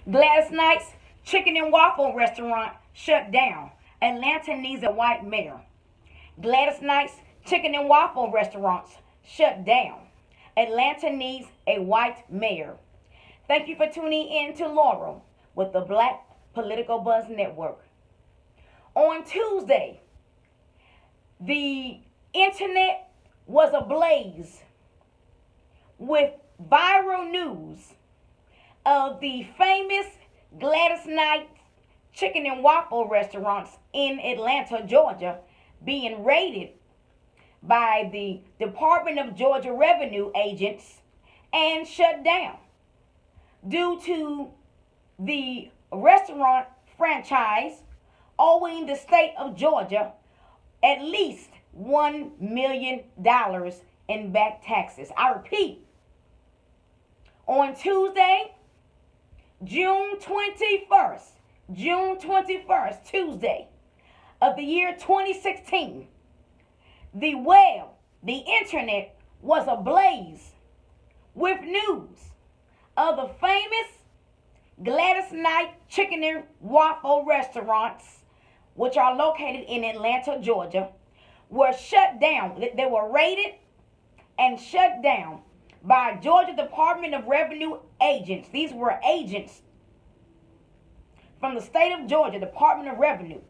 Gladys Knight's Chicken and Waffle restaurant shut down. Atlanta needs a white mayor. Gladys Knight's Chicken and Waffle restaurants shut down. Atlanta needs a white mayor. Thank you for tuning in to Laurel with the Black Political Buzz Network. On Tuesday, the internet was ablaze with viral news of the famous Gladys Knight Chicken and Waffle restaurants in Atlanta, Georgia, being raided by the Department of Georgia revenue agents and shut down due to the restaurant franchise owing the state of Georgia at least $1 million in back taxes. I repeat, on Tuesday, June 21st, Tuesday of the year 2016, the web, the internet was ablaze with news of the famous Gladys Knight Chicken and Waffle restaurants, which are located in Atlanta, Georgia, were shut down. They were raided and shut down by Georgia Department of Revenue agents. These were agents from the state of Georgia, Department of Revenue.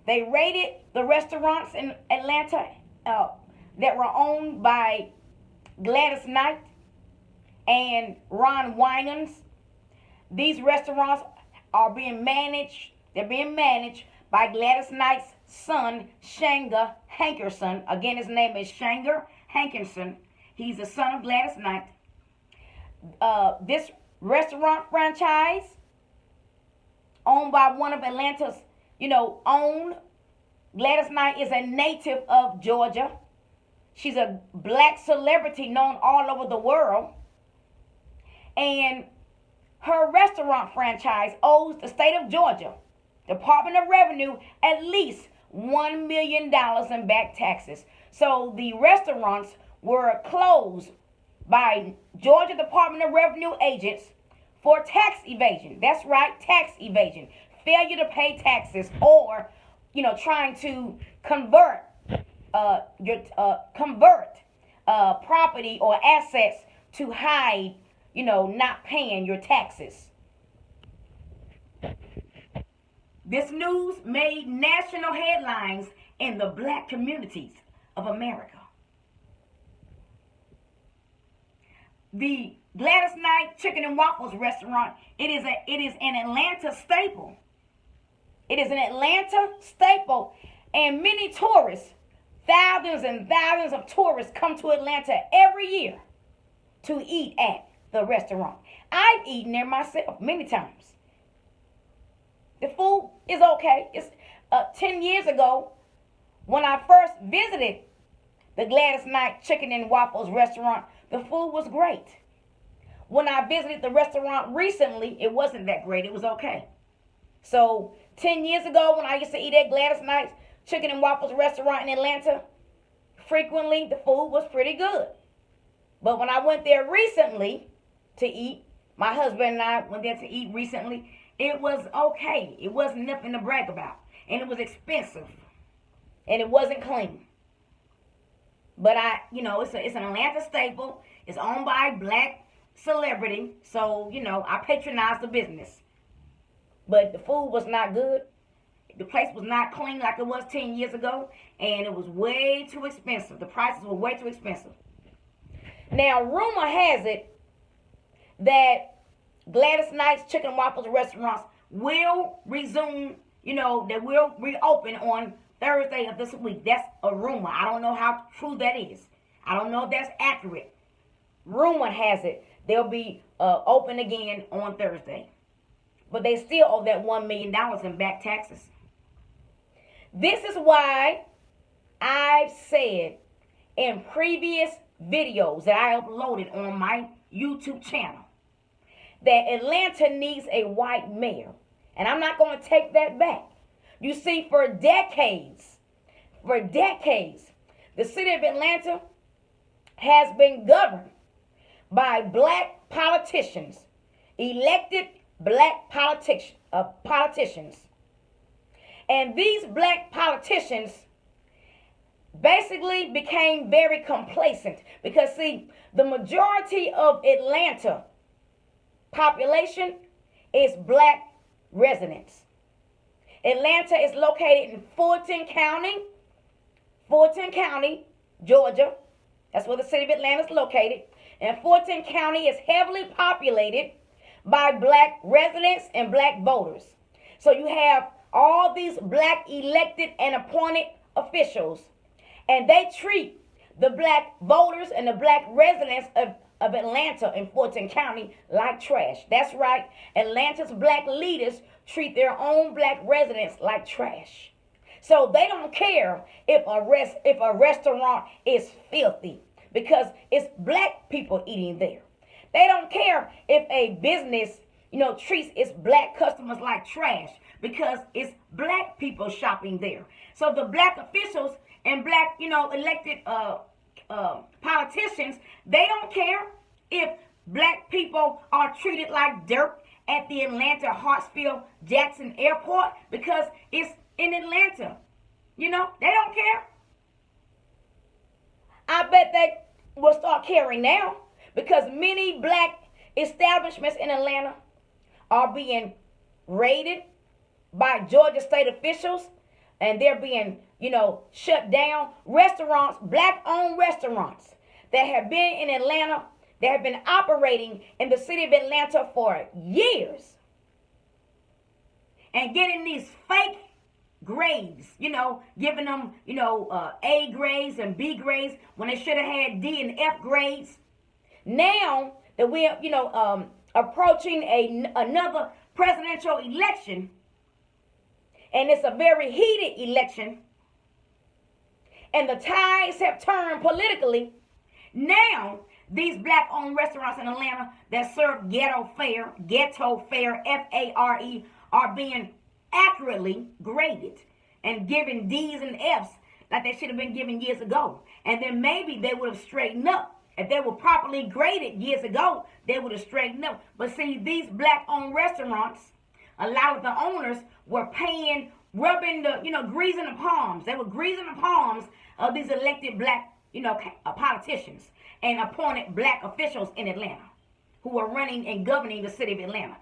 They raided the restaurants in Atlanta that were owned by Gladys Knight and Ron Winans. These restaurants are being managed. They're being managed by Gladys Knight's son, Shanger Hankerson. Again, his name is Shanger Hankerson. He's the son of Gladys Knight. This restaurant franchise, owned by one of Atlanta's, own. Gladys Knight is a native of Georgia. She's a black celebrity known all over the world. And her restaurant franchise owes the state of Georgia, Department of Revenue, at least $1 million in back taxes. So the restaurants were closed by Georgia Department of Revenue agents for tax evasion. That's right, tax evasion. Failure to pay taxes, or trying to convert property or assets to hide not paying your taxes. This news made national headlines in the black communities of America. The Gladys Knight Chicken and Waffles restaurant, it is an Atlanta staple. It is an Atlanta staple, and many tourists, thousands and thousands of tourists come to Atlanta every year to eat at the restaurant. I've eaten there myself many times. The food is okay. It's 10 years ago when I first visited the Gladys Knight Chicken and Waffles restaurant, the food was great. When I visited the restaurant recently, it wasn't that great. It was okay. So 10 years ago when I used to eat at Gladys Knight's Chicken and Waffles restaurant in Atlanta, frequently the food was pretty good. But when I went there recently to eat, my husband and I went there to eat recently, it was okay. It wasn't nothing to brag about. And it was expensive. And it wasn't clean. But it's an Atlanta staple. It's owned by a black celebrity. So, I patronize the business. But the food was not good. The place was not clean like it was 10 years ago. And it was way too expensive. The prices were way too expensive. Now, rumor has it that Gladys Knight's Chicken and Waffles restaurants will resume, they will reopen on Thursday of this week. That's a rumor. I don't know how true that is. I don't know if that's accurate. Rumor has it they'll be open again on Thursday. But they still owe that $1 million in back taxes. This is why I've said in previous videos that I uploaded on my YouTube channel that Atlanta needs a white mayor. And I'm not going to take that back. You see, for decades, the city of Atlanta has been governed by black politicians elected black politicians. And these black politicians basically became very complacent because, see, the majority of Atlanta population is black residents. Atlanta is located in Fulton County, Georgia. That's where the city of Atlanta is located. And Fulton County is heavily populated by black residents and black voters. So you have all these black elected and appointed officials, and they treat the black voters and the black residents of Atlanta and Fulton County like trash. That's right. Atlanta's black leaders treat their own black residents like trash. So they don't care if a restaurant is filthy because it's black people eating there. They don't care if a business, treats its black customers like trash because it's black people shopping there. So the black officials and black, elected politicians, they don't care if black people are treated like dirt at the Atlanta Hartsfield Jackson Airport because it's in Atlanta. They don't care. I bet they will start caring now because many black establishments in Atlanta are being raided by Georgia state officials, and they're being, shut down. Restaurants, black-owned restaurants that have been in Atlanta, that have been operating in the city of Atlanta for years, and getting these fake grades, giving them, A grades and B grades when they should have had D and F grades. Now that we're, approaching another presidential election, and it's a very heated election, and the tides have turned politically, now these black-owned restaurants in Atlanta that serve ghetto fare, F-A-R-E, are being accurately graded and given D's and F's like they should have been given years ago. And then maybe they would have straightened up. If they were properly graded years ago, they would have straightened up. But see, these black-owned restaurants, a lot of the owners were rubbing the, greasing the palms. They were greasing the palms of these elected black, politicians and appointed black officials in Atlanta who were running and governing the city of Atlanta.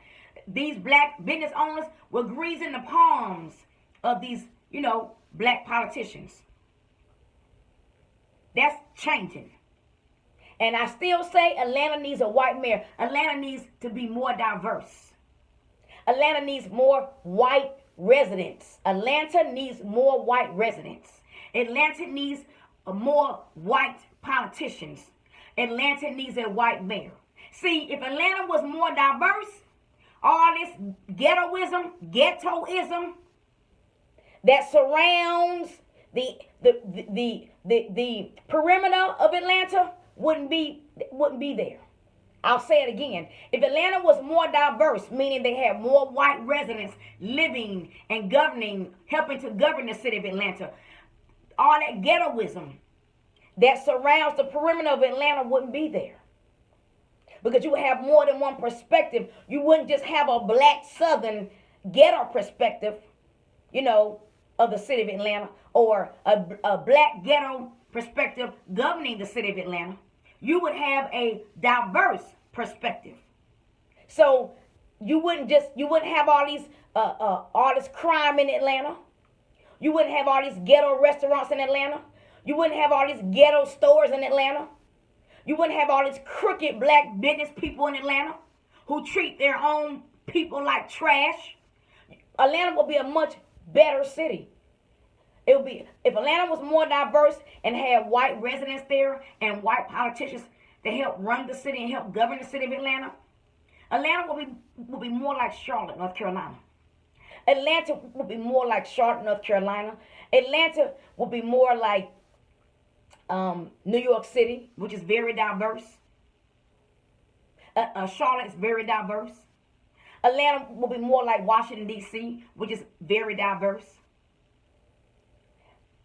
These black business owners were greasing the palms of these, black politicians. That's changing. And I still say Atlanta needs a white mayor. Atlanta needs to be more diverse. Atlanta needs more white residents. Atlanta needs more white residents. Atlanta needs more white politicians. Atlanta needs a white mayor. See, if Atlanta was more diverse, all this ghettoism that surrounds the perimeter of Atlanta wouldn't be there. I'll say it again. If Atlanta was more diverse, meaning they had more white residents living and governing, helping to govern the city of Atlanta, all that ghettoism that surrounds the perimeter of Atlanta wouldn't be there. Because you would have more than one perspective. You wouldn't just have a black southern ghetto perspective, of the city of Atlanta, or a black ghetto perspective governing the city of Atlanta. You would have a diverse perspective. So you wouldn't have all this crime in Atlanta. You wouldn't have all these ghetto restaurants in Atlanta. You wouldn't have all these ghetto stores in Atlanta. You wouldn't have all these crooked black business people in Atlanta who treat their own people like trash. Atlanta would be a much better city. It would be, if Atlanta was more diverse and had white residents there and white politicians to help run the city and help govern the city of Atlanta, Atlanta would be more like Charlotte, North Carolina. Atlanta would be more like Charlotte, North Carolina. Atlanta would be more like New York City, which is very diverse. Charlotte is very diverse. Atlanta will be more like Washington, D.C., which is very diverse.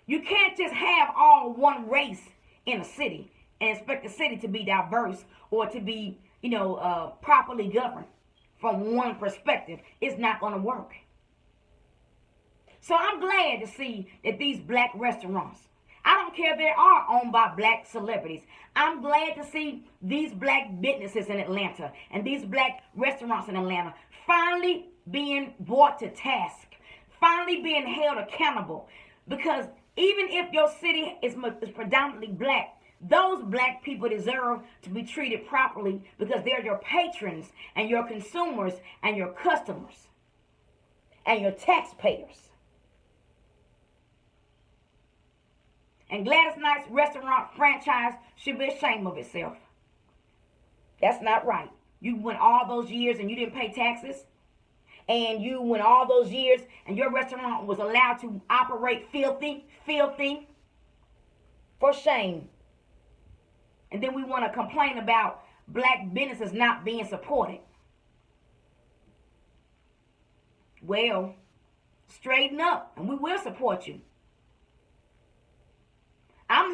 You can't just have all one race in a city and expect the city to be diverse or to be, properly governed. from one perspective, it's not going to work. So I'm glad to see that these black restaurants, I don't care if they are owned by black celebrities, I'm glad to see these black businesses in Atlanta and these black restaurants in Atlanta finally being brought to task, finally being held accountable. Because even if your city is predominantly black, those black people deserve to be treated properly because they're your patrons and your consumers and your customers and your taxpayers. And Gladys Knight's restaurant franchise should be ashamed of itself. That's not right. You went all those years and you didn't pay taxes. And you went all those years and your restaurant was allowed to operate filthy. For shame. And then we want to complain about black businesses not being supported. Well, straighten up and we will support you. I'm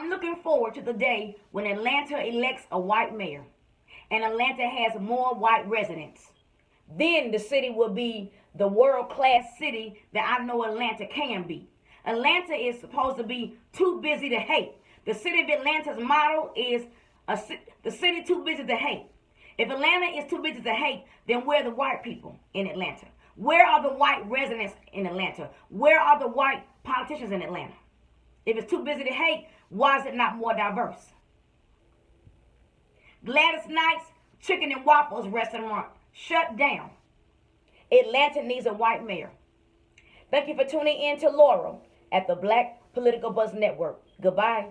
looking forward to the day when Atlanta elects a white mayor and Atlanta has more white residents. Then the city will be the world-class city that I know Atlanta can be. Atlanta is supposed to be too busy to hate. The city of Atlanta's motto is the city too busy to hate. If Atlanta is too busy to hate, then where are the white people in Atlanta? Where are the white residents in Atlanta? Where are the white politicians in Atlanta? If it's too busy to hate, why is it not more diverse? Gladys Knight's Chicken and Waffles restaurant shut down. Atlanta needs a white mayor. Thank you for tuning in to Laurel at the Black Political Buzz Network. Goodbye.